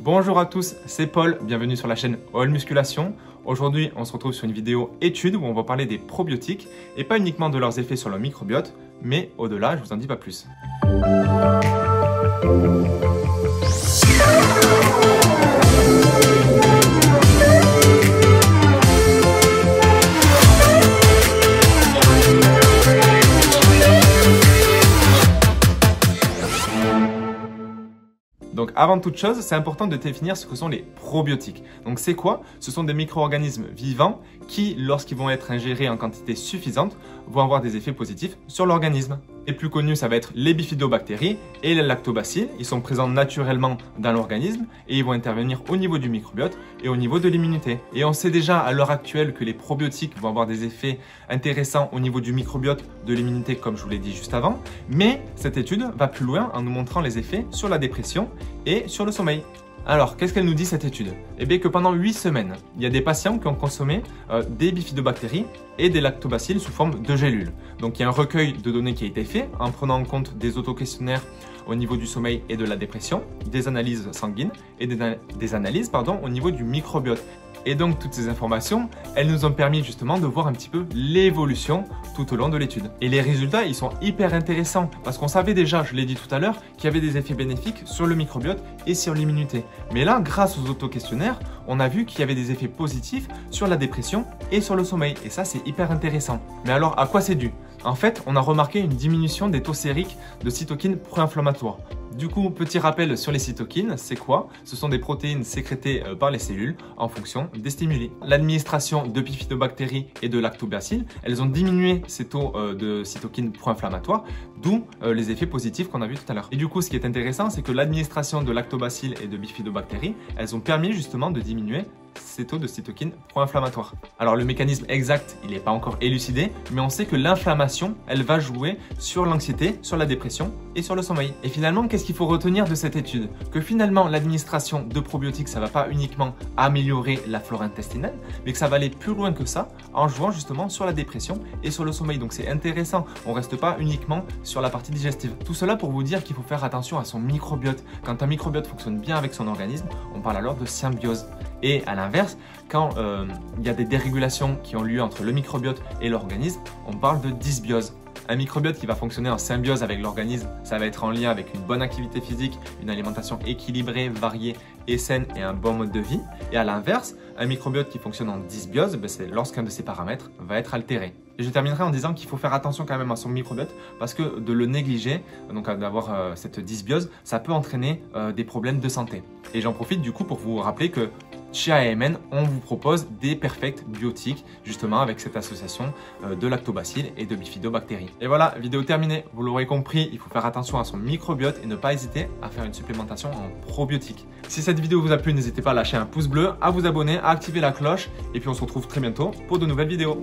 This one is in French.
Bonjour à tous, c'est Paul, bienvenue sur la chaîne All Musculation. Aujourd'hui, on se retrouve sur une vidéo étude où on va parler des probiotiques et pas uniquement de leurs effets sur le microbiote, mais au-delà, je vous en dis pas plus. Donc avant toute chose, c'est important de définir ce que sont les probiotiques. Donc c'est quoi? Ce sont des micro-organismes vivants qui, lorsqu'ils vont être ingérés en quantité suffisante, vont avoir des effets positifs sur l'organisme. Les plus connus, ça va être les bifidobactéries et les lactobacilles. Ils sont présents naturellement dans l'organisme et ils vont intervenir au niveau du microbiote et au niveau de l'immunité. Et on sait déjà à l'heure actuelle que les probiotiques vont avoir des effets intéressants au niveau du microbiote, de l'immunité, comme je vous l'ai dit juste avant. Mais cette étude va plus loin en nous montrant les effets sur la dépression et sur le sommeil. Alors, qu'est-ce qu'elle nous dit cette étude? Eh bien que pendant 8 semaines, il y a des patients qui ont consommé des bifidobactéries et des lactobacilles sous forme de gélules. Donc il y a un recueil de données qui a été fait en prenant en compte des autoquestionnaires au niveau du sommeil et de la dépression, des analyses sanguines et des analyses au niveau du microbiote. Et donc toutes ces informations, elles nous ont permis justement de voir un petit peu l'évolution tout au long de l'étude. Et les résultats, ils sont hyper intéressants parce qu'on savait déjà, je l'ai dit tout à l'heure, qu'il y avait des effets bénéfiques sur le microbiote et sur l'immunité. Mais là, grâce aux autoquestionnaires, on a vu qu'il y avait des effets positifs sur la dépression et sur le sommeil. Et ça, c'est hyper intéressant. Mais alors, à quoi c'est dû? En fait, on a remarqué une diminution des taux sériques de cytokines pro-inflammatoires. Du coup, petit rappel sur les cytokines, c'est quoi? Ce sont des protéines sécrétées par les cellules en fonction des stimuli. L'administration de bifidobactéries et de lactobacilles, elles ont diminué ces taux de cytokines pro-inflammatoires, d'où les effets positifs qu'on a vus tout à l'heure. Et du coup, ce qui est intéressant, c'est que l'administration de lactobacilles et de bifidobactéries, elles ont permis justement de diminuer ces taux de cytokines pro-inflammatoires. Alors le mécanisme exact, il n'est pas encore élucidé, mais on sait que l'inflammation, elle va jouer sur l'anxiété, sur la dépression et sur le sommeil. Et finalement, qu'est-ce qu'il faut retenir de cette étude? Que finalement, l'administration de probiotiques, ça ne va pas uniquement améliorer la flore intestinale, mais que ça va aller plus loin que ça en jouant justement sur la dépression et sur le sommeil. Donc c'est intéressant, on ne reste pas uniquement sur la partie digestive. Tout cela pour vous dire qu'il faut faire attention à son microbiote. Quand un microbiote fonctionne bien avec son organisme, on parle alors de symbiose. Et à l'inverse, quand il y a des dérégulations qui ont lieu entre le microbiote et l'organisme, on parle de dysbiose. Un microbiote qui va fonctionner en symbiose avec l'organisme, ça va être en lien avec une bonne activité physique, une alimentation équilibrée, variée et saine et un bon mode de vie. Et à l'inverse, un microbiote qui fonctionne en dysbiose, c'est lorsqu'un de ses paramètres va être altéré. Et je terminerai en disant qu'il faut faire attention quand même à son microbiote parce que de le négliger, donc d'avoir cette dysbiose, ça peut entraîner des problèmes de santé. Et j'en profite du coup pour vous rappeler que chez AMN, on vous propose des perfects biotiques justement avec cette association de lactobacilles et de bifidobactéries. Et voilà, vidéo terminée. Vous l'aurez compris, il faut faire attention à son microbiote et ne pas hésiter à faire une supplémentation en probiotiques. Si cette vidéo vous a plu, n'hésitez pas à lâcher un pouce bleu, à vous abonner, à activer la cloche et puis on se retrouve très bientôt pour de nouvelles vidéos.